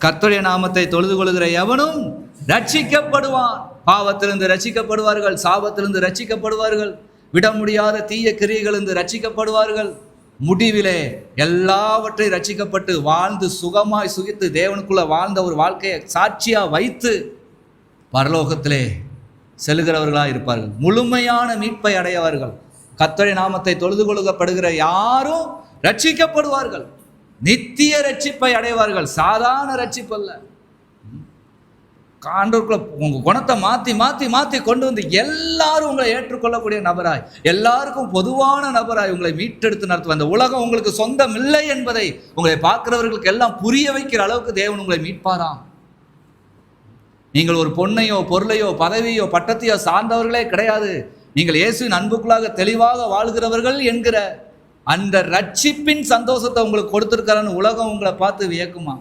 கர்த்தருடைய நாமத்தை தொழுது கொள்கிற எவனும் ரட்சிக்கப்படுவான். பாவத்திலிருந்து ரட்சிக்கப்படுவார்கள், சாபத்திலிருந்து ரட்சிக்கப்படுவார்கள், விட முடியாத தீய கிரியைகளிலிருந்து ரட்சிக்கப்படுவார்கள். முடிவிலே எல்லாவற்றையும் ரட்சிக்கப்பட்டு வாழ்ந்து சுகமாய் சுகித்து தேவனுக்குள்ள வாழ்ந்த ஒரு வாழ்க்கையை சாட்சியா வைத்து பரலோகத்திலே செல்கிறவர்களாக இருப்பார்கள். முழுமையான மீட்பை அடையவர்கள். கர்த்தருடைய நாமத்தை தொழுது கொள்ளப்படுகிற யாரும் ரட்சிக்கப்படுவார்கள், நித்திய ரட்சிப்பை அடைவார்கள். சாதாரண ரட்சிப்பு அல்ல. ஆண்டவருக்குள்ள உங்க குணத்தை மாற்றி மாற்றி மாற்றி கொண்டு வந்து எல்லாரும் உங்களை ஏற்றுக்கொள்ளக்கூடிய நபராய், எல்லாருக்கும் பொதுவான நபராய் உங்களை மீட்டெடுத்து நடத்துவார். அந்த உலகம் உங்களுக்கு சொந்தம் இல்லை என்பதை உங்களை பார்க்கிறவர்களுக்கு எல்லாம் புரிய வைக்கிற அளவுக்கு தேவன் உங்களை மீட்பாராம். நீங்கள் ஒரு பொன்னையோ பொருளையோ பதவியோ பட்டத்தையோ சார்ந்தவர்களே கிடையாது. நீங்கள் இயேசுவின் அன்புக்குள்ளாக தெளிவாக வாழ்கிறவர்கள் என்கிற அந்த ரட்சிப்பின் சந்தோஷத்தை உங்களுக்கு கொடுத்திருக்காருன்னு உலகம் உங்களை பார்த்து வியக்குமா?